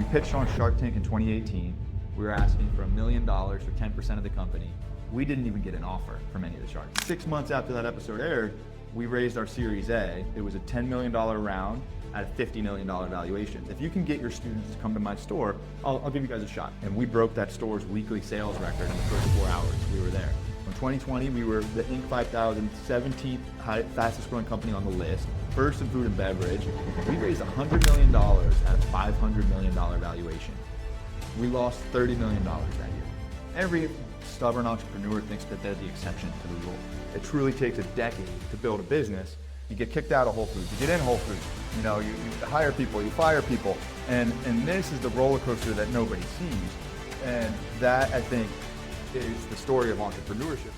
We pitched on Shark Tank in 2018. We were asking for $1 million for 10% of the company. We didn't even get an offer from any of the sharks. 6 months after that episode aired, we raised our Series A. It was a $10 million round at a $50 million valuation. If you can get your students to come to my store, I'll give you guys a shot. And we broke that store's weekly sales record in the first 4 hours we were there. In 2020, we were the Inc. 5000 17th fastest growing company on the list, first in food and beverage. We raised $100 million at a $500 million valuation. We lost $30 million that year. Every stubborn entrepreneur thinks that they're the exception to the rule. It truly takes a decade to build a business. You get kicked out of Whole Foods, you get in Whole Foods, you hire people, you fire people, and this is the roller coaster that nobody sees. And that, I think, is the story of entrepreneurship.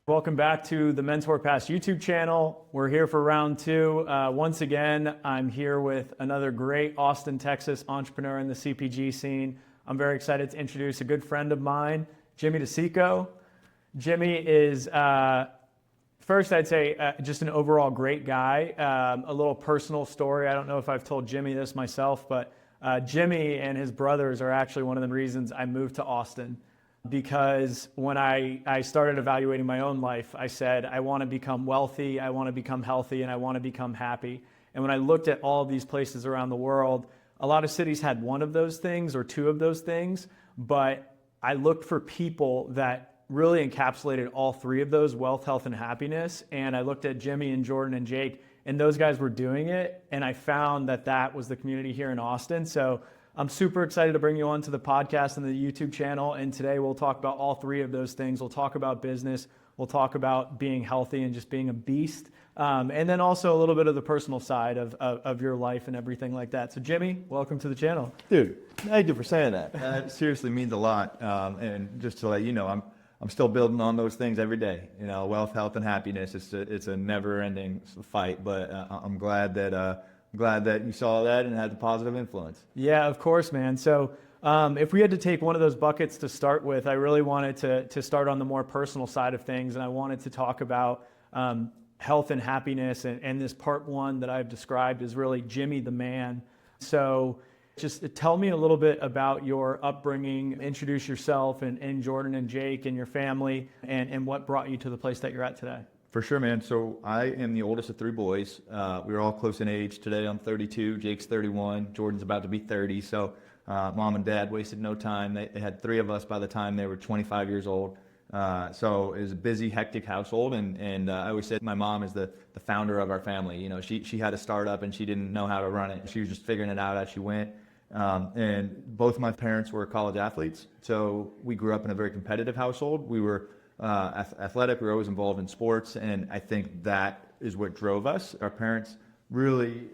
Welcome back to the Mentor Pass YouTube channel. We're here for round 2. Once again, I'm here with another great Austin, Texas entrepreneur in the CPG scene. I'm very excited to introduce a good friend of mine, Jimmy DeCicco. Jimmy is, first I'd say just an overall great guy. A little personal story. I don't know if I've told Jimmy this myself, but Jimmy and his brothers are actually one of the reasons I moved to Austin. Because when I started evaluating my own life, I said, I want to become wealthy, I want to become healthy, and I want to become happy. And when I looked at all these places around the world, a lot of cities had one of those things or two of those things, but I looked for people that really encapsulated all 3 of those: wealth, health, and happiness. And I looked at Jimmy and Jordan and Jake, and those guys were doing it. And I found that that was the community here in Austin. So I'm super excited to bring you on to the podcast and the YouTube channel. And today we'll talk about all 3 of those things. We'll talk about business. We'll talk about being healthy and just being a beast. And then also a little bit of the personal side of your life and everything like that. So Jimmy, welcome to the channel. Dude, thank you for saying that. That seriously means a lot. And just to let you know, I'm still building on those things every day. Wealth, health, and happiness. It's a never-ending fight. But I'm glad that you saw that and had the positive influence. Yeah, of course, man. So if we had to take one of those buckets to start with, I really wanted to start on the more personal side of things. And I wanted to talk about health and happiness. And this part 1 that I've described is really Jimmy the man. So just tell me a little bit about your upbringing, introduce yourself and Jordan and Jake and your family, and what brought you to the place that you're at today. For sure, man. So I am the oldest of 3 boys. We're all close in age. Today I'm 32, Jake's 31, Jordan's about to be 30. So mom and dad wasted no time. They had 3 of us by the time they were 25 years old. So it was a busy, hectic household. And I always said my mom is the founder of our family. She had a startup and she didn't know how to run it. She was just figuring it out as she went. And both of my parents were college athletes. So we grew up in a very competitive household. We were athletic. We were always involved in sports, and I think that is what drove us. Our parents really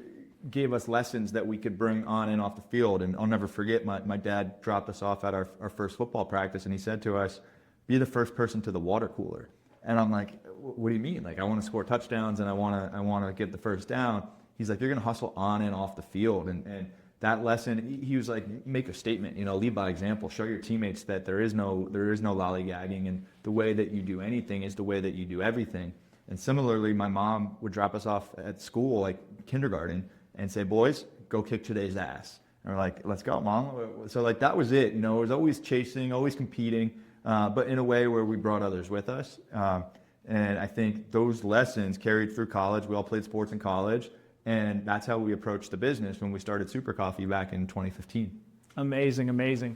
gave us lessons that we could bring on and off the field. And I'll never forget, my dad dropped us off at our first football practice, and he said to us, "Be the first person to the water cooler." And I'm like, "What do you mean? Like, I want to score touchdowns and I want to get the first down." He's like, "You're going to hustle on and off the field." And that lesson, he was like, make a statement, lead by example, show your teammates that there is no lollygagging, and the way that you do anything is the way that you do everything. And similarly, my mom would drop us off at school, like kindergarten, and say, "Boys, go kick today's ass." And we're like, "Let's go, Mom." So like that was it. It was always chasing, always competing, but in a way where we brought others with us. And I think those lessons carried through college. We all played sports in college. And that's how we approached the business when we started Super Coffee back in 2015. Amazing, amazing.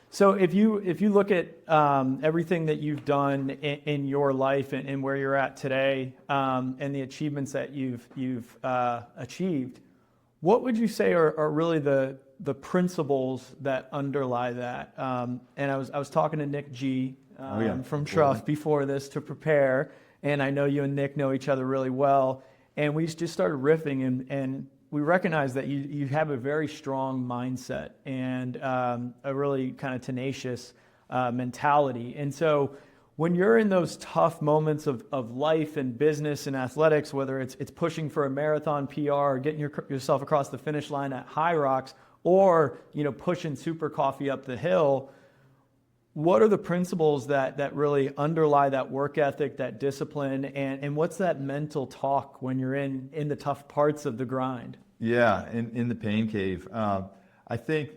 So if you look at everything that you've done in your life and where you're at today, and the achievements that you've achieved, what would you say are really the principles that underlie that? And I was talking to Nick G from Truff before this to prepare, and I know you and Nick know each other really well. And we just started riffing, and we recognized that you have a very strong mindset and a really kind of tenacious mentality. And so when you're in those tough moments of life and business and athletics, whether it's pushing for a marathon PR or getting yourself across the finish line at High Rocks, or pushing Super Coffee up the hill, what are the principles that really underlie that work ethic, that discipline, and what's that mental talk when you're in the tough parts of the grind? Yeah, in the pain cave. I I think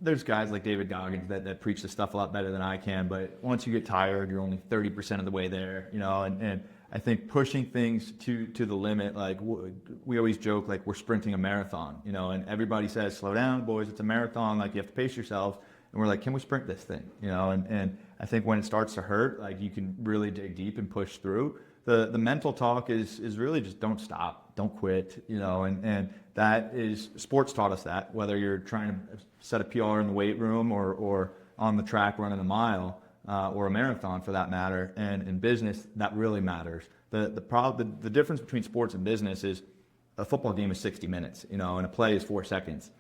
there's guys like David Goggins that preach this stuff a lot better than I can, but once you get tired, you're only 30% of the way there, and I think pushing things to the limit, like we always joke, like we're sprinting a marathon, and everybody says, slow down, boys, it's a marathon, like you have to pace yourself. And we're like, can we sprint this thing? And I think when it starts to hurt, like you can really dig deep and push through. The mental talk is really just don't stop, don't quit, and that is, sports taught us that, whether you're trying to set a PR in the weight room or on the track running a mile or a marathon for that matter. And in business, that really matters. The difference between sports and business is a football game is 60 minutes, and a play is 4 seconds.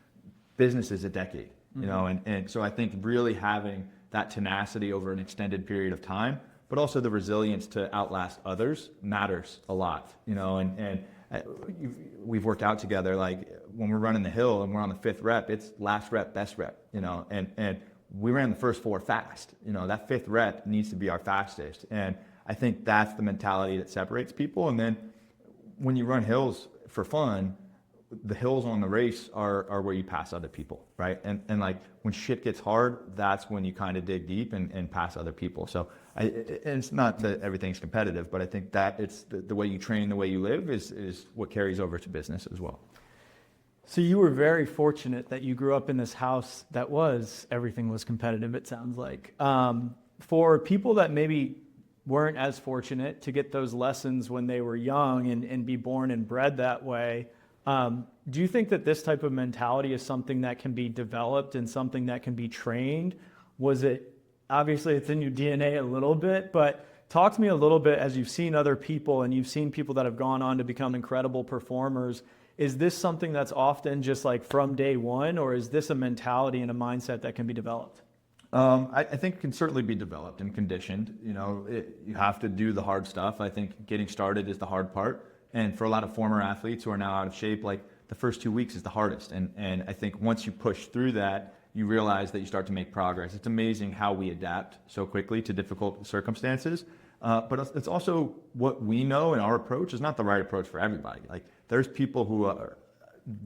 Business is a decade. And so I think really having that tenacity over an extended period of time, but also the resilience to outlast others matters a lot, and we've worked out together. Like when we're running the hill and we're on the 5th rep, it's last rep, best rep, and we ran the first 4 fast, that 5th rep needs to be our fastest. And I think that's the mentality that separates people. And then when you run hills for fun, the hills on the race are where you pass other people, right? And like when shit gets hard, that's when you kind of dig deep and pass other people. So and it's not that everything's competitive, but I think that it's the way you train, the way you live is what carries over to business as well. So you were very fortunate that you grew up in this house that everything was competitive, it sounds like. For people that maybe weren't as fortunate to get those lessons when they were young and be born and bred that way, do you think that this type of mentality is something that can be developed and something that can be trained? Obviously it's in your DNA a little bit, but talk to me a little bit as you've seen other people and you've seen people that have gone on to become incredible performers. Is this something that's often just like from day one, or is this a mentality and a mindset that can be developed? I think it can certainly be developed and conditioned. You have to do the hard stuff. I think getting started is the hard part. And for a lot of former athletes who are now out of shape, like the first 2 weeks is the hardest. And I think once you push through that, you realize that you start to make progress. It's amazing how we adapt so quickly to difficult circumstances. But it's also what we know, and our approach is not the right approach for everybody. Like there's people who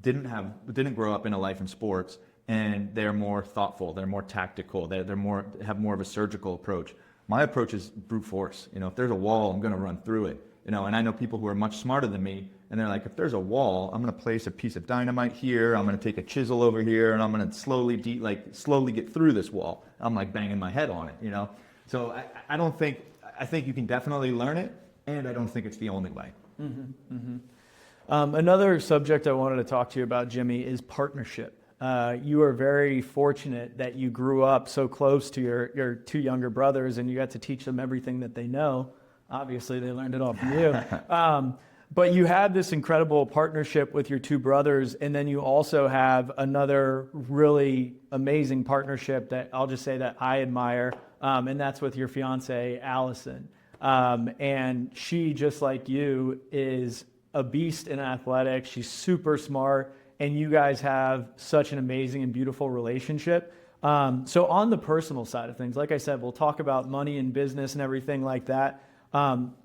didn't grow up in a life in sports, and they're more thoughtful, they're more tactical, have more of a surgical approach. My approach is brute force. If there's a wall, I'm going to run through it. And I know people who are much smarter than me, and they're like, if there's a wall, I'm going to place a piece of dynamite here, I'm going to take a chisel over here, and I'm going to slowly get through this wall. I'm like banging my head on it, So I think you can definitely learn it, and I don't think it's the only way. Mm-hmm, mm-hmm. Another subject I wanted to talk to you about, Jimmy, is partnership. You are very fortunate that you grew up so close to your 2 younger brothers, and you got to teach them everything that they know. Obviously, they learned it all from you. But you have this incredible partnership with your 2 brothers, and then you also have another really amazing partnership that I'll just say that I admire, and that's with your fiance, Allison. And she, just like you, is a beast in athletics. She's super smart, and you guys have such an amazing and beautiful relationship. So on the personal side of things, like I said, we'll talk about money and business and everything like that.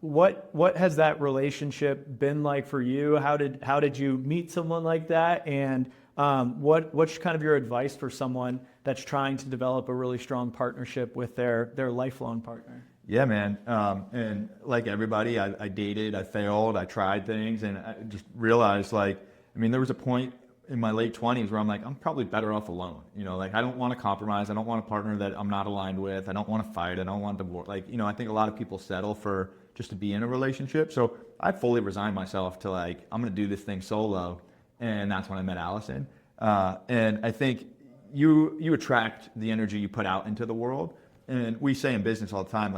What has that relationship been like for you? How did you meet someone like that? And what's kind of your advice for someone that's trying to develop a really strong partnership with their lifelong partner? Yeah, man. And like everybody, I dated, I failed, I tried things, and I just realized there was a point in my late 20s where I'm like, I'm probably better off alone. I don't want to compromise. I don't want a partner that I'm not aligned with. I don't want to fight. I don't want divorce. I think a lot of people settle for just to be in a relationship. So I fully resigned myself to I'm going to do this thing solo. And that's when I met Allison. And I think you attract the energy you put out into the world. And we say in business all the time,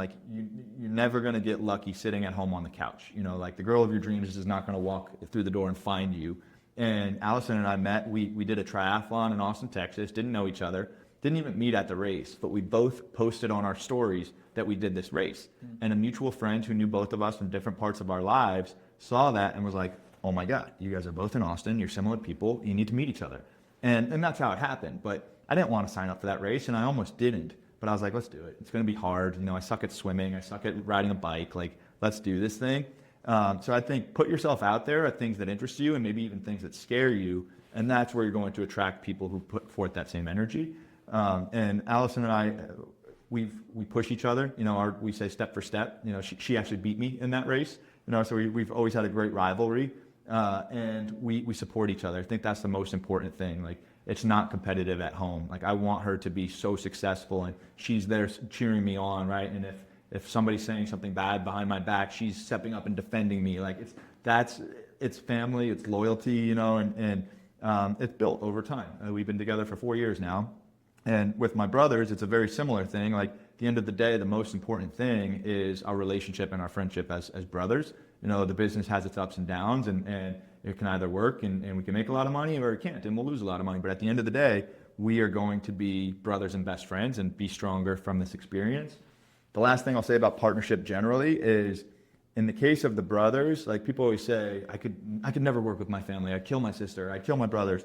you're never going to get lucky sitting at home on the couch. The girl of your dreams is not going to walk through the door and find you. And Allison and I met, we did a triathlon in Austin, Texas, didn't know each other, didn't even meet at the race, but we both posted on our stories that we did this race. And a mutual friend who knew both of us from different parts of our lives saw that and was like, oh my God, you guys are both in Austin, you're similar people, you need to meet each other. And that's how it happened. But I didn't want to sign up for that race, and I almost didn't. But I was like, let's do it. It's going to be hard. I suck at swimming, I suck at riding a bike, let's do this thing. So I think put yourself out there at things that interest you and maybe even things that scare you, And that's where you're going to attract people who put forth that same energy. And Allison and I, we push each other. We say step for step. She actually beat me in that race. So we've always had a great rivalry, and we support each other. I think that's the most important thing. Like, it's not competitive at home. Like, I want her to be so successful, and she's there cheering me on, right? And if somebody's saying something bad behind my back, she's stepping up and defending me. Like, it's family, it's loyalty, and it's built over time. We've been together for 4 years now. And with my brothers, it's a very similar thing. Like, at the end of the day, the most important thing is our relationship and our friendship as brothers. The business has its ups and downs, and it can either work and we can make a lot of money, or it can't and we'll lose a lot of money. But at the end of the day, we are going to be brothers and best friends and be stronger from this experience. The last thing I'll say about partnership generally is, in the case of the brothers, like, people always say, I could never work with my family. I'd kill my sister. I'd kill my brothers.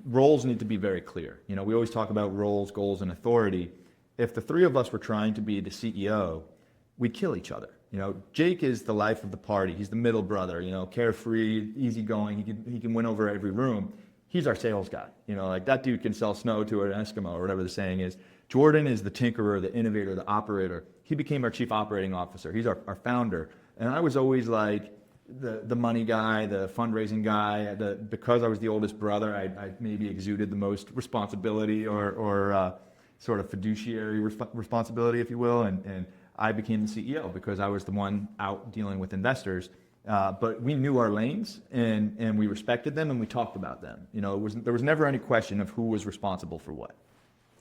Roles need to be very clear. We always talk about roles, goals, and authority. If the three of us were trying to be the CEO, we'd kill each other. Jake is the life of the party. He's the middle brother, carefree, easygoing. He can win over every room. He's our sales guy. Like, that dude can sell snow to an Eskimo, or whatever the saying is. Jordan is the tinkerer, the innovator, the operator. He became our chief operating officer. He's our founder. And I was always like the money guy, the fundraising guy. Because I was the oldest brother, I maybe exuded the most responsibility or sort of fiduciary responsibility, if you will. And I became the CEO because I was the one out dealing with investors. But we knew our lanes, and we respected them, and we talked about them. There was never any question of who was responsible for what.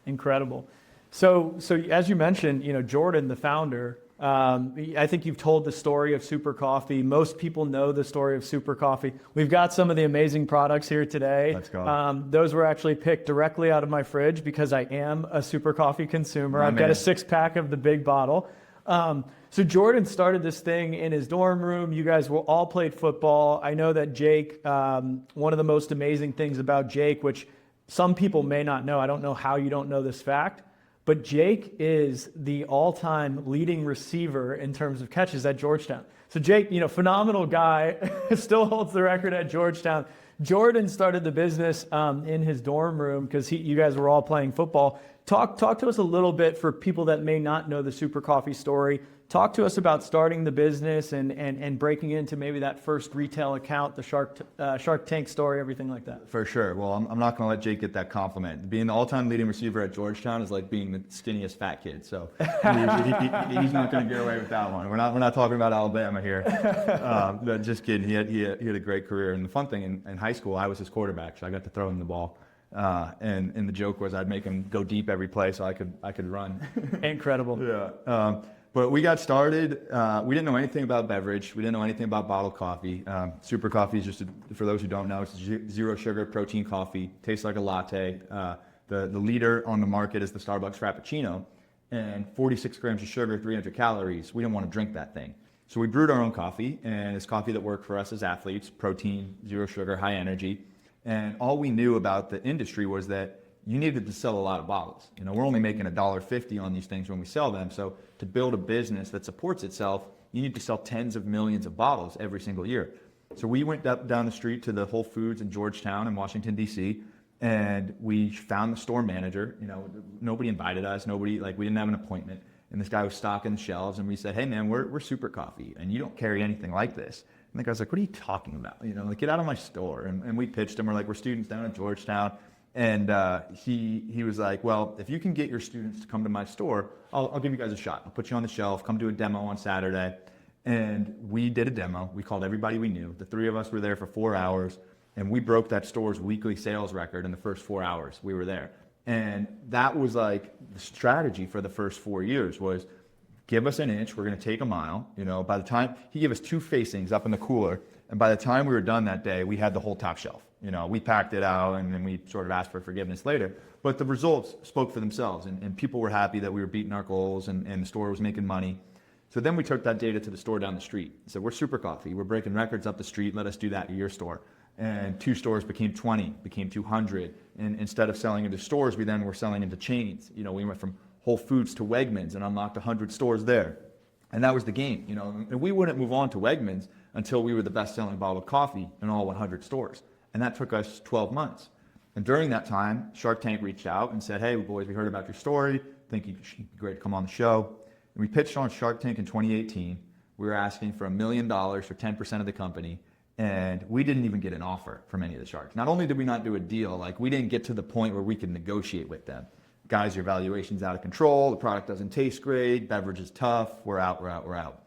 Incredible. So as you mentioned, Jordan, the founder, I think you've told the story of Super Coffee. Most people know the story of Super Coffee. We've got some of the amazing products here today. Let's go. Those were actually picked directly out of my fridge because I am a Super Coffee consumer. I've got a 6-pack of the big bottle. So Jordan started this thing in his dorm room. You guys all played football. I know that Jake, one of the most amazing things about Jake, which some people may not know, I don't know how you don't know this fact, but Jake is the all-time leading receiver in terms of catches at Georgetown. So Jake, phenomenal guy, still holds the record at Georgetown. Jordan started the business in his dorm room because you guys were all playing football. Talk to us a little bit, for people that may not know the Super Coffee story. Talk to us about starting the business and breaking into maybe that first retail account, the Shark Tank story, everything like that. For sure. Well, I'm not going to let Jake get that compliment. Being the all-time leading receiver at Georgetown is like being the skinniest fat kid. So he's not going to get away with that one. We're not talking about Alabama here. Just kidding. He had a great career. And the fun thing, in high school, I was his quarterback, so I got to throw him the ball. And the joke was I'd make him go deep every play so I could run. Incredible. Yeah. But we got started. We didn't know anything about beverage. We didn't know anything about bottled coffee. Super Coffee is for those who don't know, it's zero sugar protein coffee. Tastes like a latte. The leader on the market is the Starbucks Frappuccino, and 46 grams of sugar, 300 calories. We didn't want to drink that thing. So we brewed our own coffee, and it's coffee that worked for us as athletes: protein, zero sugar, high energy. And all we knew about the industry was that you needed to sell a lot of bottles. We're only making $1.50 on these things when we sell them. So to build a business that supports itself, you need to sell tens of millions of bottles every single year. So we went down the street to the Whole Foods in Georgetown in Washington, D.C., and we found the store manager. Nobody invited us. We didn't have an appointment. And this guy was stocking the shelves, and we said, hey man, we're Super Coffee, and you don't carry anything like this. And the guy's like, what are you talking about? Get out of my store. And we pitched him. We're like, we're students down at Georgetown. And he was like, well, if you can get your students to come to my store, I'll give you guys a shot. I'll put you on the shelf, come do a demo on Saturday. And we did a demo. We called everybody we knew. The three of us were there for 4 hours, and we broke that store's weekly sales record in the first 4 hours we were there. And that was like the strategy for the first 4 years was, give us an inch, we're going to take a mile. By the time he gave us 2 facings up in the cooler, and by the time we were done that day, we had the whole top shelf. We packed it out, and then we sort of asked for forgiveness later. But the results spoke for themselves, and people were happy that we were beating our goals, and the store was making money. So then we took that data to the store down the street. So we're Super Coffee. We're breaking records up the street. Let us do that at your store. And 2 stores became 20, became 200. And instead of selling into stores, we then were selling into chains. We went from Whole Foods to Wegmans and unlocked 100 stores there. And that was the game. And we wouldn't move on to Wegmans until we were the best-selling bottled coffee in all 100 stores. And that took us 12 months. And during that time, Shark Tank reached out and said, hey, boys, we heard about your story. Think you'd be great to come on the show. And we pitched on Shark Tank in 2018. We were asking for $1 million for 10% of the company. And we didn't even get an offer from any of the sharks. Not only did we not do a deal, like we didn't get to the point where we could negotiate with them. Guys, your valuation's out of control. The product doesn't taste great. Beverage is tough. We're out, we're out, we're out.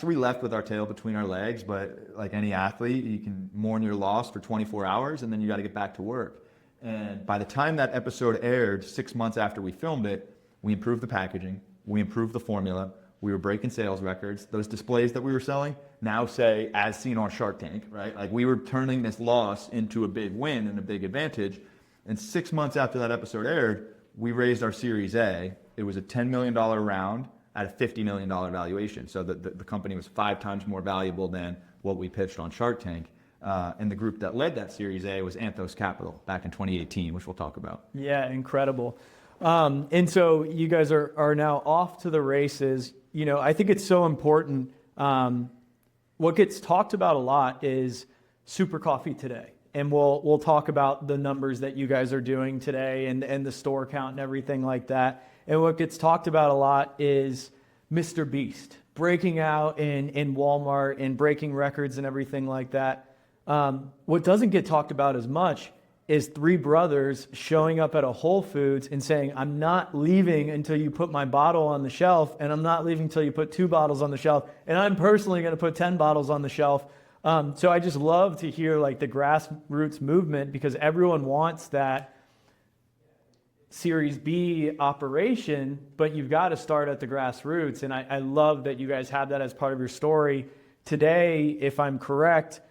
So we left with our tail between our legs, but like any athlete, you can mourn your loss for 24 hours and then you got to get back to work. And by the time that episode aired, 6 months after we filmed it, we improved the packaging, we improved the formula, we were breaking sales records. Those displays that we were selling now say, as seen on Shark Tank, right? Like we were turning this loss into a big win and a big advantage. And 6 months after that episode aired, we raised our Series A. It was a $10 million round at a $50 million valuation. So the company was 5 times more valuable than what we pitched on Shark Tank. And the group that led that Series A was Anthos Capital back in 2018, which we'll talk about. Yeah, incredible. And so you guys are now off to the races. You know, I think it's so important. What gets talked about a lot is Super Coffee today. And we'll talk about the numbers that you guys are doing today and the store count and everything like that. And what gets talked about a lot is Mr. Beast breaking out in Walmart and breaking records and everything like that. What doesn't get talked about as much is 3 brothers showing up at a Whole Foods and saying, I'm not leaving until you put my bottle on the shelf, and I'm not leaving until you put 2 bottles on the shelf, and I'm personally going to put 10 bottles on the shelf. So I just love to hear like the grassroots movement, because everyone wants that Series B operation, but you've got to start at the grassroots. And I love that you guys have that as part of your story. Today, if I'm correct,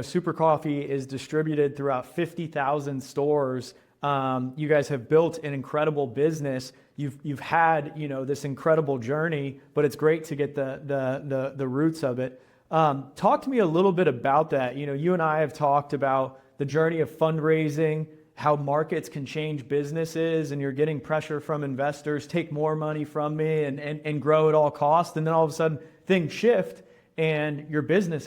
Super Coffee is distributed throughout 50,000 stores. You guys have built an incredible business. You've had, this incredible journey, but it's great to get the roots of it. Talk to me a little bit about that. You and I have talked about the journey of fundraising, how markets can change businesses, and you're getting pressure from investors, take more money from me and grow at all costs. And then all of a sudden things shift and your business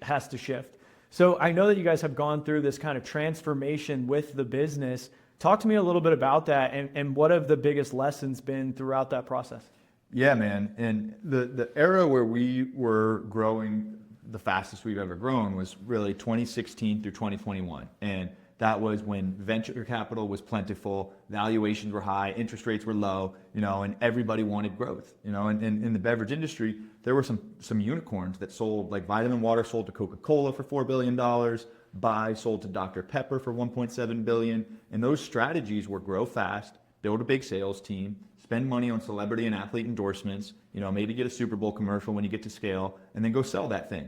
has to shift. So I know that you guys have gone through this kind of transformation with the business. Talk to me a little bit about that and what have the biggest lessons been throughout that process? Yeah, man. And the era where we were growing the fastest we've ever grown was really 2016 through 2021. And that was when venture capital was plentiful, valuations were high, interest rates were low, and everybody wanted growth. And in the beverage industry, there were some unicorns that sold, like Vitamin Water sold to Coca-Cola for $4 billion, Bai sold to Dr. Pepper for $1.7 billion. And those strategies were grow fast, build a big sales team, spend money on celebrity and athlete endorsements, maybe get a Super Bowl commercial when you get to scale, and then go sell that thing.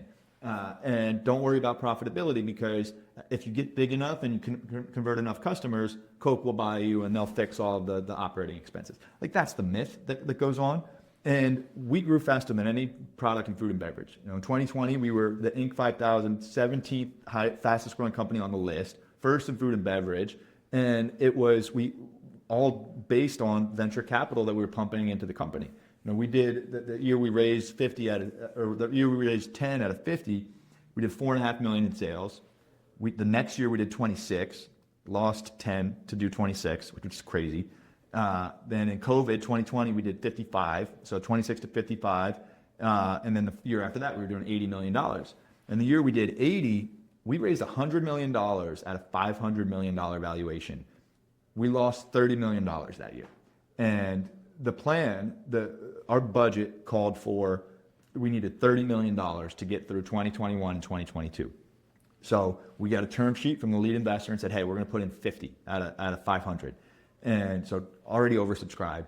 And don't worry about profitability, because if you get big enough and you can convert enough customers, Coke will buy you and they'll fix all of the operating expenses. Like that's the myth that goes on. And we grew faster than any product in food and beverage. In 2020, we were the Inc. 5000 17th fastest growing company on the list, first in food and beverage. And it was all based on venture capital that we were pumping into the company. We did the year we raised 50 the year we raised 10 out of 50, we did $4.5 million in sales. The next year we did 26, lost 10 to do 26, which is crazy. Then in COVID 2020 we did 55, so 26 to 55, and then the year after that we were doing $80 million. And the year we did 80, we raised $100 million at a $500 million valuation. We lost $30 million that year, and the plan, our budget called for, we needed $30 million to get through 2021 and 2022. So we got a term sheet from the lead investor and said, hey, we're going to put in 50 out of 500. And so already oversubscribed.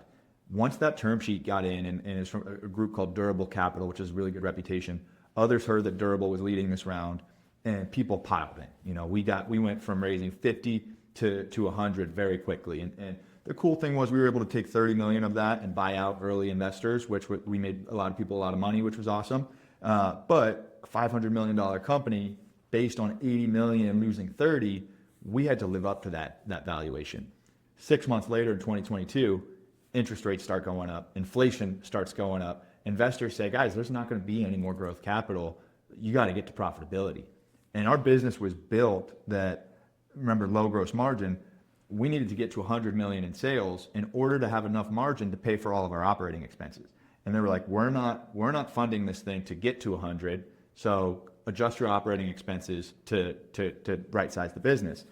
Once that term sheet got in, and it's from a group called Durable Capital, which has a really good reputation, others heard that Durable was leading this round, and people piled in. We went from raising 50 to 100 very quickly. And the cool thing was we were able to take 30 million of that and buy out early investors, which we made a lot of people a lot of money, which was awesome. But a $500 million company based on 80 million losing 30, we had to live up to that valuation. 6 months later in 2022, interest rates start going up, inflation starts going up. Investors say, guys, there's not going to be any more growth capital. You got to get to profitability. And our business was built that, remember, low gross margin, we needed to get to 100 million in sales in order to have enough margin to pay for all of our operating expenses. And they were like, we're not funding this thing to get to 100, so adjust your operating expenses to right size the business.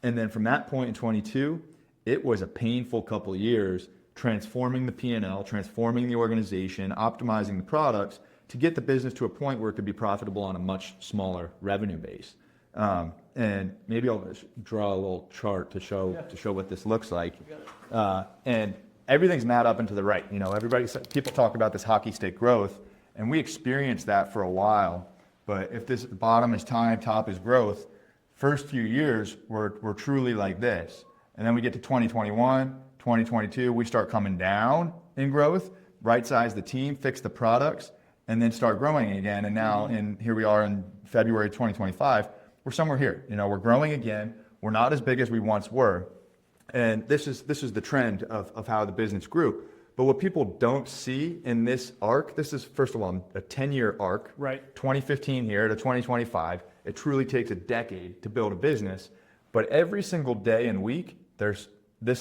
And then from that point in 22, it was a painful couple of years transforming the P&L, transforming the organization, optimizing the products to get the business to a point where it could be profitable on a much smaller revenue base. And maybe I'll draw a little chart to show what this looks like. And everything's mad up and to the right. You know, people talk about this hockey stick growth, and we experienced that for a while. But if this bottom is time, top is growth, first few years we're truly like this. And then we get to 2021, 2022, we start coming down in growth, right size the team, fix the products, and then start growing again. And now here we are in February 2025, we're somewhere here. You know, we're growing again. We're not as big as we once were. And this is the trend of how the business grew. But what people don't see in this arc, this is, first of all, a 10-year arc, right? 2015 here to 2025. It truly takes a decade to build a business. But every single day and week, this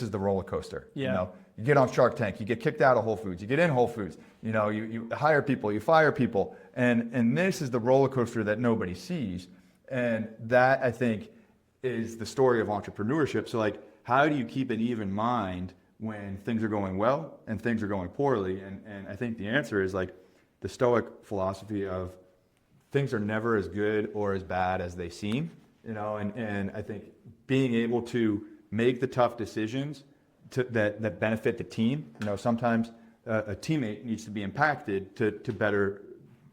is the roller coaster. Yeah. You know, you get on Shark Tank, you get kicked out of Whole Foods, you get in Whole Foods, you know, you hire people, you fire people. And this is the roller coaster that nobody sees. And that, I think, is the story of entrepreneurship. So, like, how do you keep an even mind when things are going well and things are going poorly? And I think the answer is, like, the Stoic philosophy of things are never as good or as bad as they seem, you know, and I think being able to make the tough decisions that benefit the team. You know, sometimes a teammate needs to be impacted to better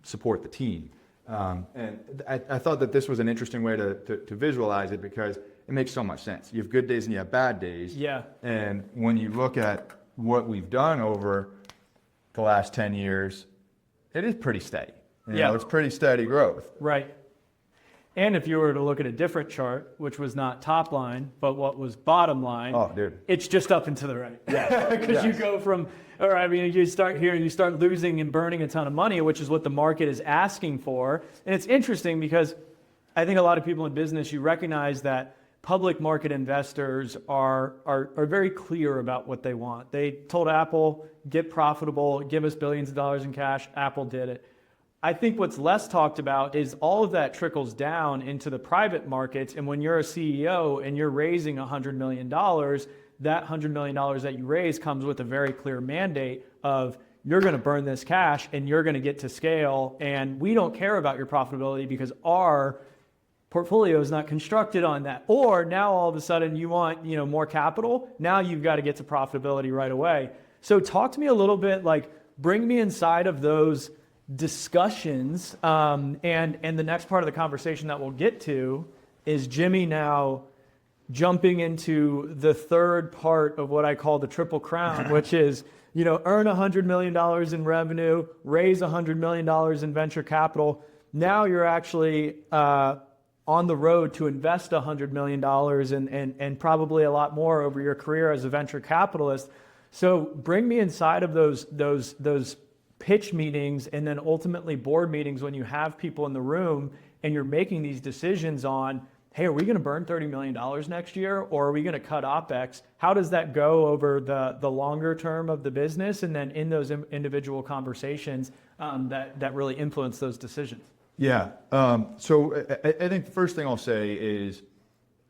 support the team. And I thought that this was an interesting way to visualize it because it makes so much sense. You have good days and you have bad days. Yeah. And when you look at what we've done over the last 10 years, it is pretty steady. You know, it's pretty steady growth. Right. And if you were to look at a different chart, which was not top line, but what was bottom line, it's just up and to the right. Yeah. Because you go from, or I mean, you start here and you start losing and burning a ton of money, which is what the market is asking for. And it's interesting because I think a lot of people in business, you recognize that public market investors are very clear about what they want. They told Apple, get profitable, give us billions of dollars in cash. Apple did it. I think what's less talked about is all of that trickles down into the private markets. And when you're a CEO and you're raising $100 million, that $100 million that you raise comes with a very clear mandate of you're going to burn this cash and you're going to get to scale. And we don't care about your profitability because our portfolio is not constructed on that. Or now all of a sudden you want, you know, more capital. Now you've got to get to profitability right away. So talk to me a little bit, like bring me inside of those discussions, and the next part of the conversation that we'll get to is Jimmy now jumping into the third part of what I call the triple crown, which is, you know, earn $100 million in revenue, raise $100 million in venture capital. Now you're actually on the road to invest $100 million and probably a lot more over your career as a venture capitalist. So bring me inside of those pitch meetings and then ultimately board meetings when you have people in the room and you're making these decisions on, hey, are we going to burn $30 million next year or are we going to cut OpEx? How does that go over the longer term of the business and then in those individual conversations that really influence those decisions? Yeah. So I think the first thing I'll say is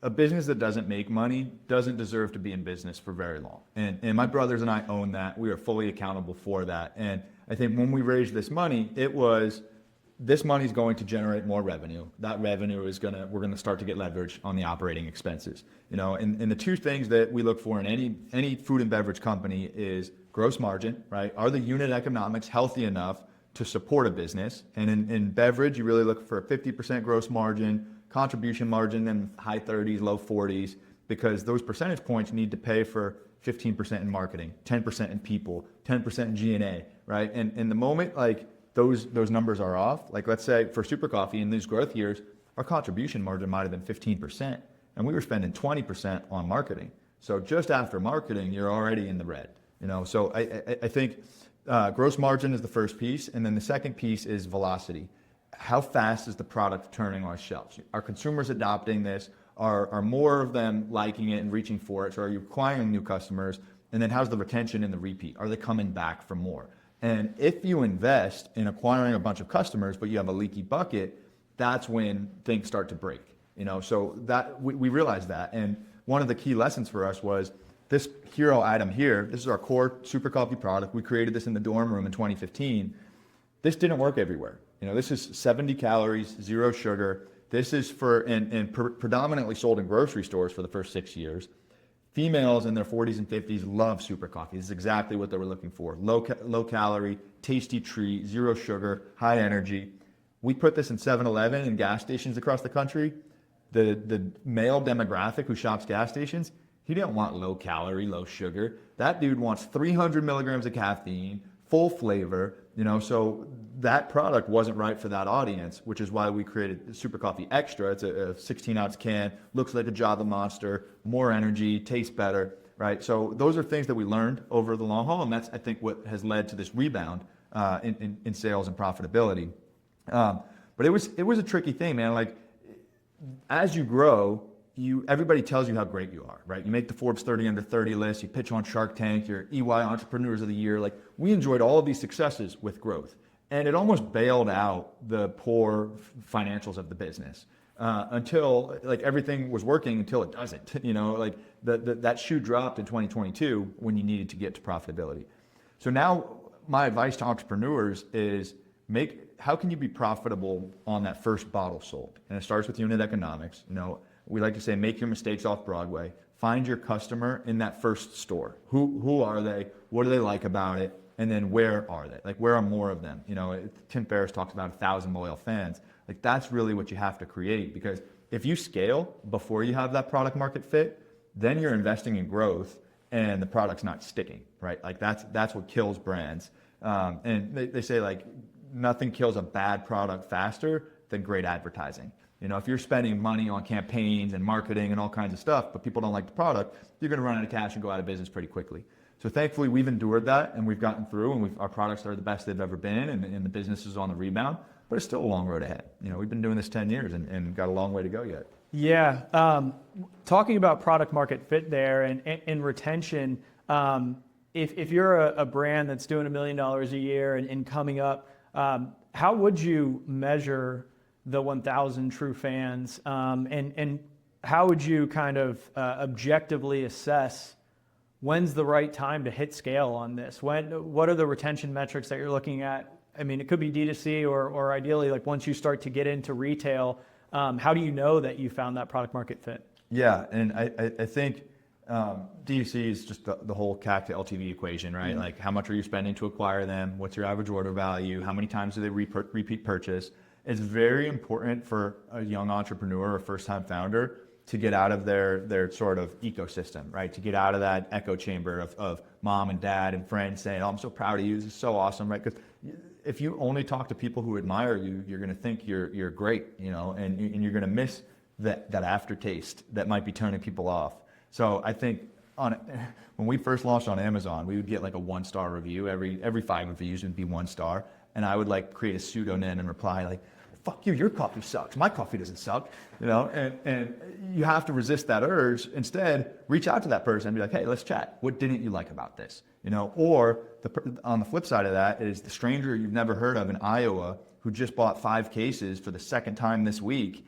a business that doesn't make money doesn't deserve to be in business for very long. And my brothers and I own that. We are fully accountable for that. And I think when we raised this money, it was, this money is going to generate more revenue. That revenue is we're going to start to get leverage on the operating expenses. You know, and the two things that we look for in any food and beverage company is gross margin, right? Are the unit economics healthy enough to support a business? And in beverage, you really look for a 50% gross margin, contribution margin in high 30s, low 40s, because those percentage points need to pay for 15% in marketing, 10% in people, 10% in G&A, right? And in the moment, like those numbers are off, like let's say for Super Coffee in these growth years, our contribution margin might have been 15%, and we were spending 20% on marketing. So just after marketing, you're already in the red, you know? So I think gross margin is the first piece, and then the second piece is velocity. how fast is the product turning on shelves? Are consumers adopting this? Are more of them liking it and reaching for it? So are you acquiring new customers? And then how's the retention and the repeat? Are they coming back for more? And if you invest in acquiring a bunch of customers, but you have a leaky bucket, that's when things start to break. So that we realized that. And one of the key lessons for us was this hero item here. This is our core super coffee product. We created this in the dorm room in 2015. This didn't work everywhere. This is 70 calories, 0 sugar. This is predominantly sold in grocery stores for the first 6 years. Females in their 40s and 50s love super coffee. This is exactly what they were looking for. Low calorie, tasty treat, 0 sugar, high energy. We put this in 7-Eleven and gas stations across the country. The male demographic who shops gas stations, he didn't want low calorie, low sugar. That dude wants 300 milligrams of caffeine, full flavor, so that product wasn't right for that audience, which is why we created Super Coffee Extra. It's a 16-ounce can, looks like a Java Monster, more energy, tastes better, right? So those are things that we learned over the long haul, and that's, I think, what has led to this rebound in sales and profitability. But it was a tricky thing, man. Like, as you grow, everybody tells you how great you are, right? You make the Forbes 30 under 30 list, you pitch on Shark Tank, you're EY Entrepreneurs of the Year. Like, we enjoyed all of these successes with growth. And it almost bailed out the poor financials of the business until like everything was working until it doesn't. Like that shoe dropped in 2022 when you needed to get to profitability. So now my advice to entrepreneurs is how can you be profitable on that first bottle sold? And it starts with unit economics. We like to say, make your mistakes off Broadway. Find your customer in that first store. Who are they? What do they like about it? And then where are they? Like, where are more of them? Tim Ferriss talks about 1,000 loyal fans. Like, that's really what you have to create, because if you scale before you have that product market fit, then you're investing in growth and the product's not sticking, right? Like, that's what kills brands. And they say, like, nothing kills a bad product faster than great advertising. If you're spending money on campaigns and marketing and all kinds of stuff, but people don't like the product, you're going to run out of cash and go out of business pretty quickly. So thankfully, we've endured that and we've gotten through, and our products are the best they've ever been, and the business is on the rebound, but it's still a long road ahead. We've been doing this 10 years and got a long way to go yet. Yeah. Talking about product market fit there and retention, if you're a brand that's doing $1 million a year and coming up, how would you measure the 1,000 true fans, and how would you kind of objectively assess when's the right time to hit scale on this? What are the retention metrics that you're looking at? I mean, it could be D2C or ideally, like, once you start to get into retail, how do you know that you found that product market fit? Yeah, and I think D2C is just the whole CAC to LTV equation, right? Mm-hmm. Like, how much are you spending to acquire them? What's your average order value? How many times do they repeat purchase? It's very important for a young entrepreneur or first-time founder to get out of their sort of ecosystem, right? To get out of that echo chamber of mom and dad and friends saying, "Oh, I'm so proud of you. This is so awesome," right? Because if you only talk to people who admire you, you're going to think you're great, and you're going to miss that aftertaste that might be turning people off. So I think when we first launched on Amazon, we would get like a 1-star review. Every 5 reviews would be 1 star, and I would like create a pseudonym and reply like, "Fuck you, your coffee sucks. My coffee doesn't suck," and you have to resist that urge. Instead, reach out to that person and be like, "Hey, let's chat. What didn't you like about this?" Or on the flip side of that is the stranger you've never heard of in Iowa who just bought 5 cases for the second time this week.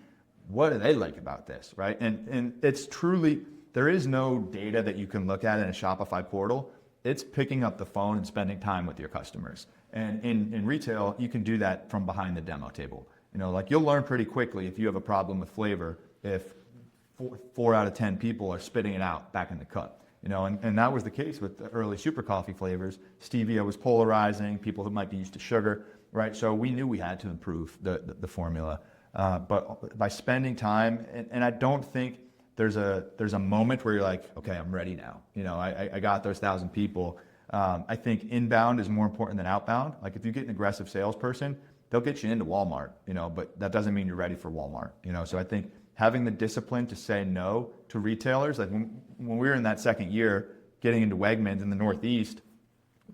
What do they like about this, right? And it's truly, there is no data that you can look at in a Shopify portal. It's picking up the phone and spending time with your customers. And in retail, you can do that from behind the demo table. Like, you'll learn pretty quickly if you have a problem with flavor, if 4 out of 10 people are spitting it out back in the cup. And that was the case with the early super coffee flavors. Stevia was polarizing, people who might be used to sugar, right? So we knew we had to improve the formula. But by spending time, and I don't think there's a moment where you're like, okay, I'm ready now. I got those 1,000 people. I think inbound is more important than outbound. Like, if you get an aggressive salesperson, they'll get you into Walmart, but that doesn't mean you're ready for Walmart, So I think having the discipline to say no to retailers, like when we were in that second year, getting into Wegmans in the Northeast,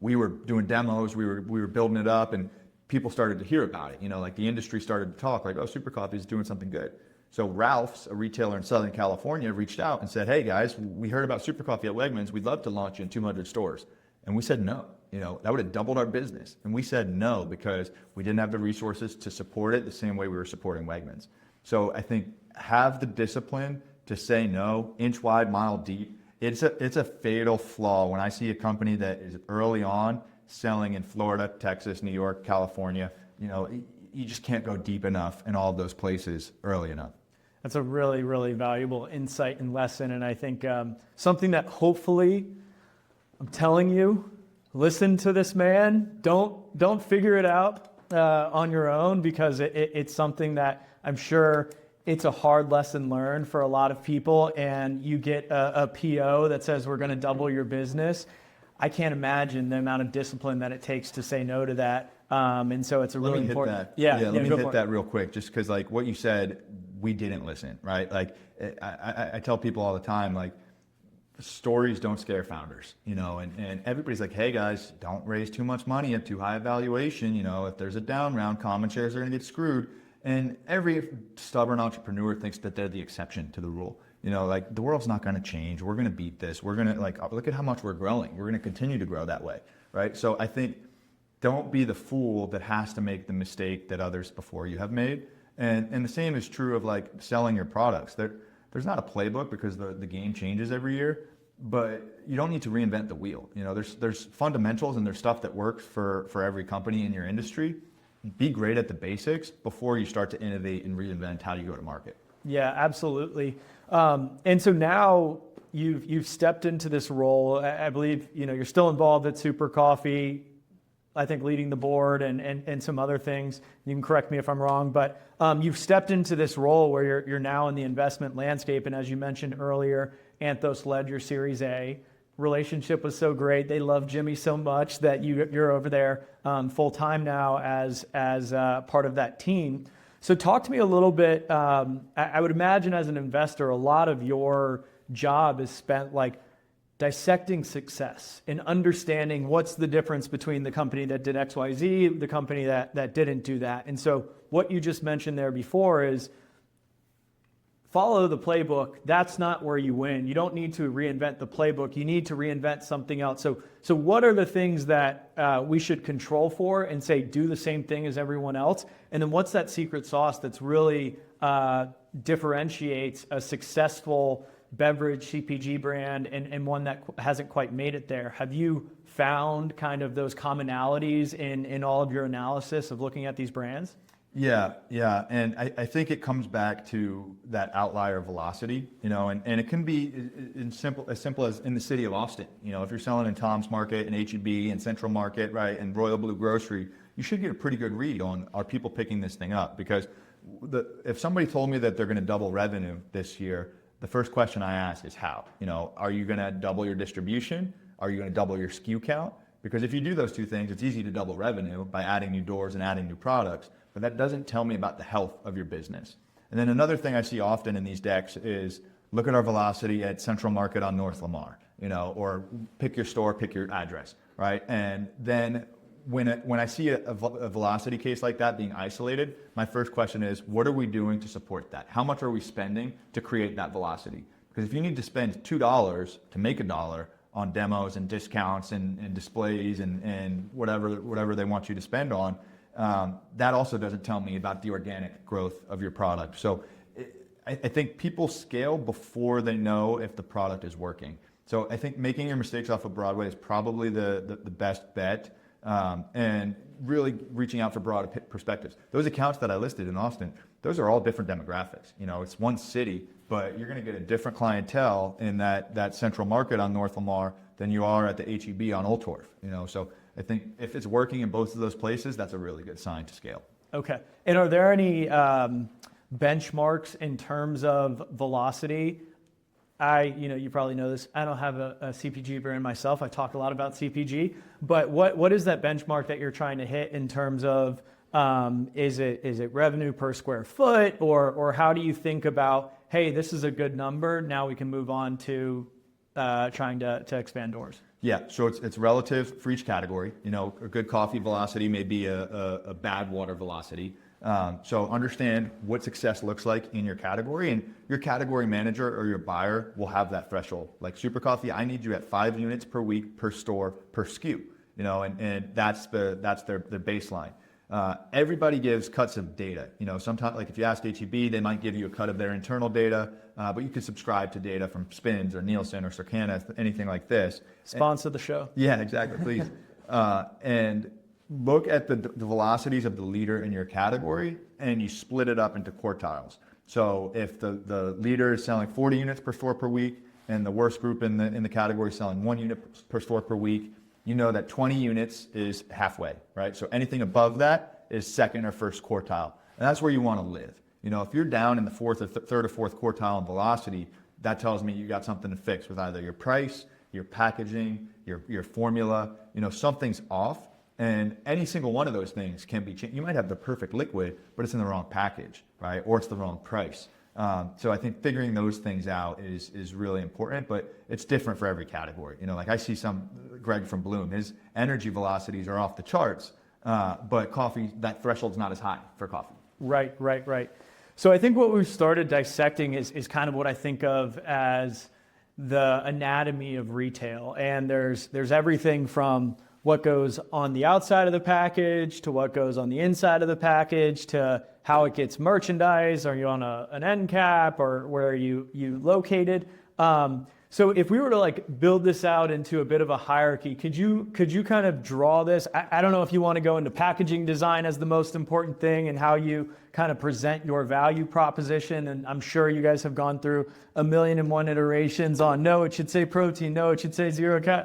we were doing demos, we were building it up, and people started to hear about it. Like the industry started to talk like, oh, Super Coffee is doing something good. So Ralph's, a retailer in Southern California, reached out and said, hey guys, we heard about Super Coffee at Wegmans. We'd love to launch in 200 stores. And we said no. That would have doubled our business. And we said no because we didn't have the resources to support it the same way we were supporting Wegmans. So I think have the discipline to say no, inch wide, mile deep. It's a fatal flaw when I see a company that is early on selling in Florida, Texas, New York, California. You just can't go deep enough in all of those places early enough. That's a really, really valuable insight and lesson. And I think something that hopefully, I'm telling you, listen to this man. Don't figure it out on your own, because it's something that I'm sure it's a hard lesson learned for a lot of people. And you get a PO that says we're going to double your business. I can't imagine the amount of discipline that it takes to say no to that. And so it's a really important. Let me hit that real quick, just because like what you said, we didn't listen, right? Like I tell people all the time, like, stories don't scare founders, and everybody's like, hey guys, don't raise too much money at too high a valuation. If there's a down round, common shares are going to get screwed. And every stubborn entrepreneur thinks that they're the exception to the rule. Like the world's not going to change. We're going to beat this. We're going to look at how much we're growing. We're going to continue to grow that way, right? So I think don't be the fool that has to make the mistake that others before you have made. And the same is true of like selling your products. There's not a playbook because the game changes every year, but you don't need to reinvent the wheel. There's fundamentals and there's stuff that works for every company in your industry. Be great at the basics before you start to innovate and reinvent how you go to market. Yeah, absolutely. And so now you've stepped into this role. I believe you're still involved at Super Coffee, I think leading the board and some other things. You can correct me if I'm wrong, but you've stepped into this role where you're now in the investment landscape. And as you mentioned earlier, Anthos led your Series A. Relationship was so great. They love Jimmy so much that you're over there full time now as part of that team. So talk to me a little bit. I would imagine as an investor, a lot of your job is spent like dissecting success and understanding what's the difference between the company that did XYZ, the company that didn't do that. And so what you just mentioned there before is follow the playbook. That's not where you win. You don't need to reinvent the playbook. You need to reinvent something else. So what are the things that we should control for and say, do the same thing as everyone else? And then what's that secret sauce that's really differentiates a successful beverage CPG brand and one that hasn't quite made it there? Have you found kind of those commonalities in all of your analysis of looking at these brands? Yeah. And I think it comes back to that outlier velocity, and it can be as simple as in the city of Austin. If you're selling in Tom's Market and H-E-B and Central Market, right, and Royal Blue Grocery, you should get a pretty good read on, are people picking this thing up? Because if somebody told me that they're going to double revenue this year, the first question I ask is how? Are you going to double your distribution? Are you going to double your SKU count? Because if you do those two things, it's easy to double revenue by adding new doors and adding new products. But that doesn't tell me about the health of your business. And then another thing I see often in these decks is look at our velocity at Central Market on North Lamar, or pick your store, pick your address, right? And then when I see a velocity case like that being isolated, my first question is, what are we doing to support that? How much are we spending to create that velocity? Because if you need to spend $2 to make $1 on demos and discounts and displays and whatever they want you to spend on, that also doesn't tell me about the organic growth of your product. So I think people scale before they know if the product is working. So I think making your mistakes off of Broadway is probably the best bet, and really reaching out for broad perspectives. Those accounts that I listed in Austin, those are all different demographics. It's one city, but you're going to get a different clientele in that Central Market on North Lamar than you are at the H-E-B on Old Torf. So I think if it's working in both of those places, that's a really good sign to scale. Okay. And are there any benchmarks in terms of velocity? You probably know this. I don't have a CPG brand myself. I talk a lot about CPG, but what is that benchmark that you're trying to hit in terms of, is it revenue per square foot, or how do you think about, hey, this is a good number, now we can move on to trying to expand doors? Yeah, so it's relative for each category. You know, a good coffee velocity may be a bad water velocity. So understand what success looks like in your category, and your category manager or your buyer will have that threshold. Like Super Coffee, I need you at 5 units per week, per store, per SKU. You know, and that's their baseline. Everybody gives cuts of data. You know, sometimes, like if you ask HEB, they might give you a cut of their internal data, but you can subscribe to data from Spins or Nielsen or Circana, anything like this. Sponsor the show. Yeah, exactly, please. And look at the velocities of the leader in your category, and you split it up into quartiles. So if the leader is selling 40 units per store per week, and the worst group in the category is selling 1 unit per store per week, you know that 20 units is halfway, right? So anything above that is second or first quartile. And that's where you want to live. You know, if you're down in the fourth or third or fourth quartile in velocity, that tells me you got something to fix with either your price, your packaging, your formula. You know, something's off, and any single one of those things can be changed. You might have the perfect liquid, but it's in the wrong package, right? Or it's the wrong price. So I think figuring those things out is really important, but it's different for every category. You know, like I see Greg from Bloom, his energy velocities are off the charts, but coffee, that threshold's not as high for coffee. Right. So I think what we've started dissecting is kind of what I think of as the anatomy of retail. And there's everything from what goes on the outside of the package to what goes on the inside of the package to how it gets merchandised. Are you on an end cap, or where are you located? So if we were to like build this out into a bit of a hierarchy, could you kind of draw this? I don't know if you want to go into packaging design as the most important thing and how you kind of present your value proposition. And I'm sure you guys have gone through 1,000,001 iterations on no, it should say protein, no, it should say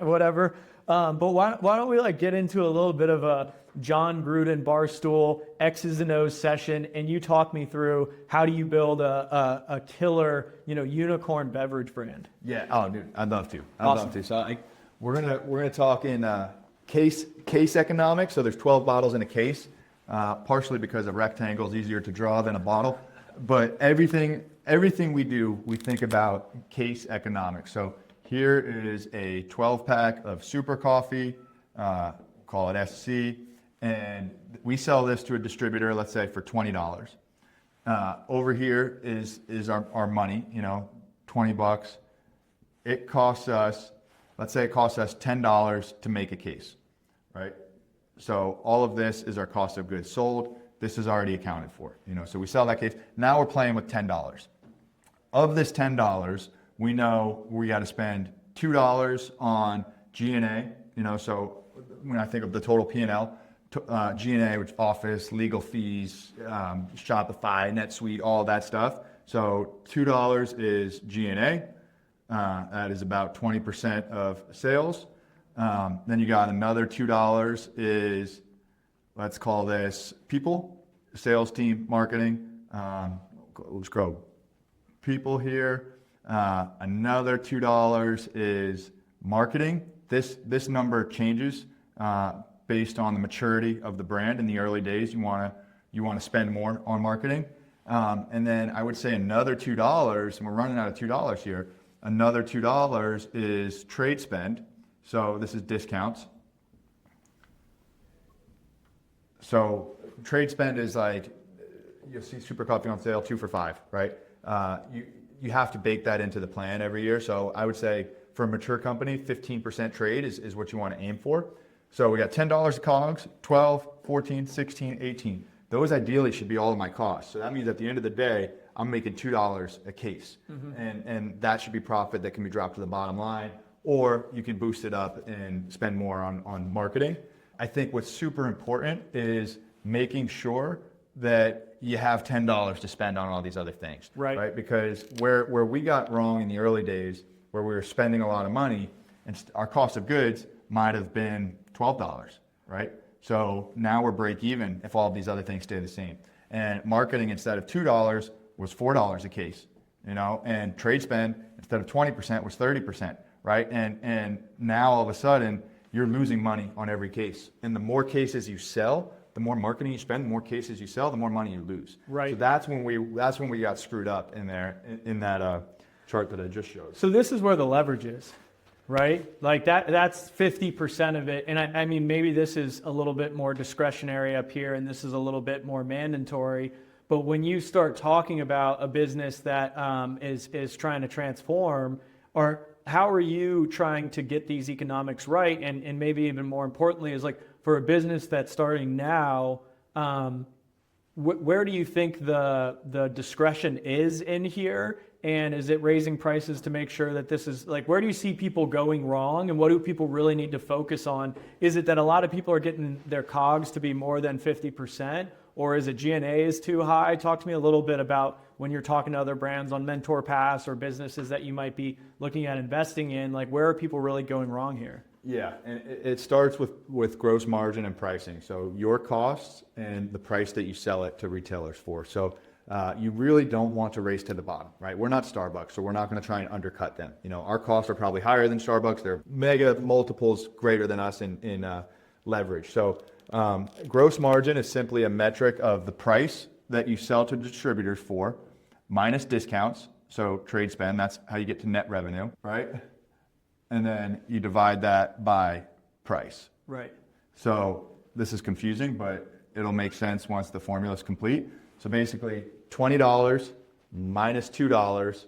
whatever. But why don't we like get into a little bit of a John Gruden Barstool X's and O's session, and you talk me through how do you build a killer, unicorn beverage brand? Yeah. Oh, dude, I'd love to. Awesome. So we're gonna talk in case economics. So there's 12 bottles in a case, partially because a rectangle is easier to draw than a bottle. But everything we do, we think about case economics. So here is a 12-pack of Super Coffee, call it SC, and we sell this to a distributor, let's say for $20. Over here is our money, $20. It costs us, let's say it costs us $10 to make a case, right? So all of this is our cost of goods sold. This is already accounted for, so we sell that case. Now we're playing with $10. Of this $10, we know we got to spend $2 on G&A, so when I think of the total P&L, G&A, which office, legal fees, Shopify, NetSuite, all that stuff. So $2 is G&A. That is about 20% of sales. Then you got another $2 is, let's call this people, sales team, marketing. Let's go people here. Another $2 is marketing. This number changes based on the maturity of the brand. In the early days, you want to spend more on marketing. And then I would say another $2, and we're running out of $2 here. Another $2 is trade spend. So this is discounts. So trade spend is like, you'll see Super Coffee on sale 2 for $5, right? You have to bake that into the plan every year. So I would say for a mature company, 15% trade is what you want to aim for. So we got $10 of COGS, 12, 14, 16, 18. Those ideally should be all of my costs. So that means at the end of the day, I'm making $2 a case. Mm-hmm. And that should be profit that can be dropped to the bottom line, or you can boost it up and spend more on marketing. I think what's super important is making sure that you have $10 to spend on all these other things, right? Because where we got wrong in the early days, where we were spending a lot of money, and our cost of goods might have been $12, right? So now we're break even if all of these other things stay the same. And marketing, instead of $2, was $4 a case, and trade spend, instead of 20%, was 30%, right? And now all of a sudden, you're losing money on every case. And the more cases you sell, the more marketing you spend, the more cases you sell, the more money you lose. Right. So that's when we got screwed up in that chart that I just showed. So this is where the leverage is. right? Like that's 50% of it. And I mean, maybe this is a little bit more discretionary up here and this is a little bit more mandatory. But when you start talking about a business that is trying to transform, or how are you trying to get these economics right? And maybe even more importantly is like for a business that's starting now, where do you think the discretion is in here? And is it raising prices to make sure that this is like, where do you see people going wrong? And what do people really need to focus on? Is it that a lot of people are getting their COGS to be more than 50%? Or is it G&A is too high? Talk to me a little bit about when you're talking to other brands on Mentor Pass or businesses that you might be looking at investing in, like where are people really going wrong here? Yeah, and it starts with gross margin and pricing. So your costs and the price that you sell it to retailers for. So you really don't want to race to the bottom, right? We're not Starbucks, so we're not going to try and undercut them. You know, our costs are probably higher than Starbucks. They're mega multiples greater than us in leverage. So gross margin is simply a metric of the price that you sell to distributors for minus discounts. So trade spend, that's how you get to net revenue, right? And then you divide that by price. Right. So this is confusing, but it'll make sense once the formula is complete. So basically $20 minus $2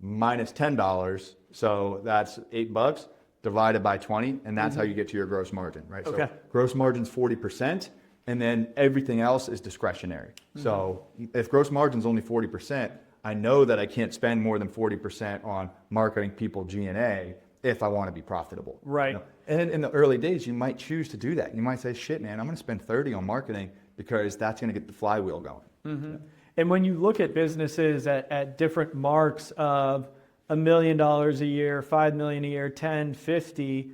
minus $10. So that's $8 divided by 20. And that's how you get to your gross margin, right? Okay. So gross margin's 40%. And then everything else is discretionary. So if gross margin's only 40%, I know that I can't spend more than 40% on marketing, people, G&A if I want to be profitable. Right. You know? And in the early days, you might choose to do that. You might say, shit, man, I'm going to spend 30 on marketing because that's going to get the flywheel going. Mm-hmm. And when you look at businesses at different marks of $1 million a year, $5 million a year, 10, 50,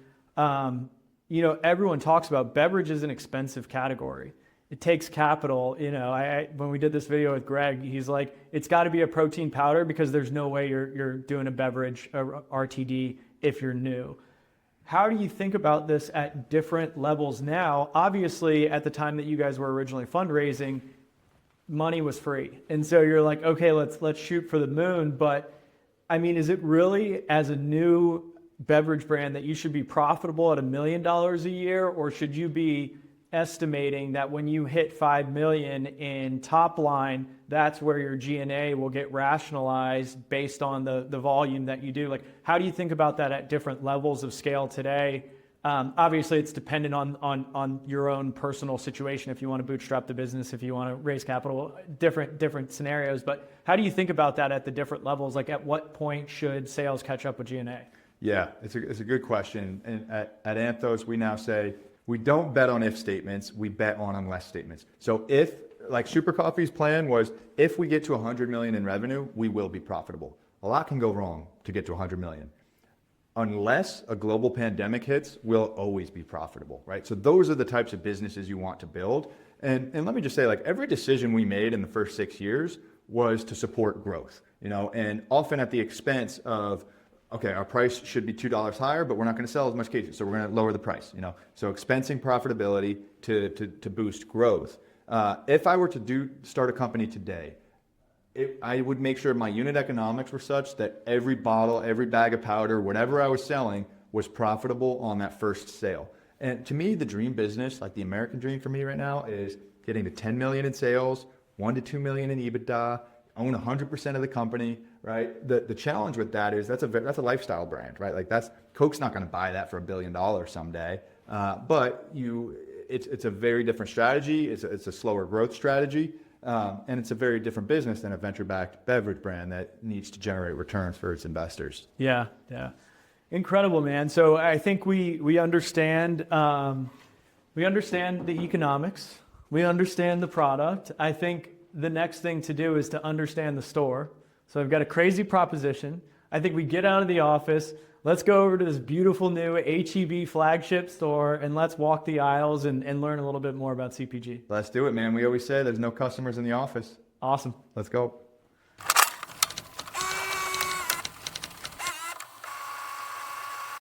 you know, everyone talks about beverage is an expensive category. It takes capital. You know, when we did this video with Greg, he's like, it's got to be a protein powder because there's no way you're doing a beverage RTD if you're new. How do you think about this at different levels now? Obviously, at the time that you guys were originally fundraising, money was free. And so you're like, okay, let's shoot for the moon. But I mean, is it really as a new beverage brand that you should be profitable at $1 million a year? Or should you be estimating that when you hit 5 million in top line, that's where your G&A will get rationalized based on the volume that you do? Like, how do you think about that at different levels of scale today? Obviously, it's dependent on your own personal situation. If you want to bootstrap the business, if you want to raise capital, different scenarios. But how do you think about that at the different levels? Like, at what point should sales catch up with G&A? Yeah, it's a good question. And at Anthos, we now say, we don't bet on if statements, we bet on unless statements. So if, like Super Coffee's plan was, if we get to 100 million in revenue, we will be profitable. A lot can go wrong to get to 100 million. Unless a global pandemic hits, we'll always be profitable, right? So those are the types of businesses you want to build. And let me just say, like, every decision we made in the first 6 years was to support growth, you know, and often at the expense of, okay, our price should be $2 higher, but we're not going to sell as much cases, so we're going to lower the price, you know. So expensing profitability to boost growth. If I were to start a company today, I would make sure my unit economics were such that every bottle, every bag of powder, whatever I was selling was profitable on that first sale. And to me, the dream business, like the American dream for me right now, is getting to 10 million in sales, 1 to 2 million in EBITDA, own 100% of the company, right? The challenge with that is that's a lifestyle brand, right? Like Coke's not going to buy that for $1 billion someday, but it's a very different strategy. It's a slower growth strategy, and it's a very different business than a venture-backed beverage brand that needs to generate returns for its investors. Yeah. Incredible, man. So I think we understand the economics. We understand the product. I think the next thing to do is to understand the store. So I've got a crazy proposition. I think we get out of the office. Let's go over to this beautiful new H-E-B flagship store and let's walk the aisles and learn a little bit more about CPG. Let's do it, man. We always say there's no customers in the office. Awesome. Let's go.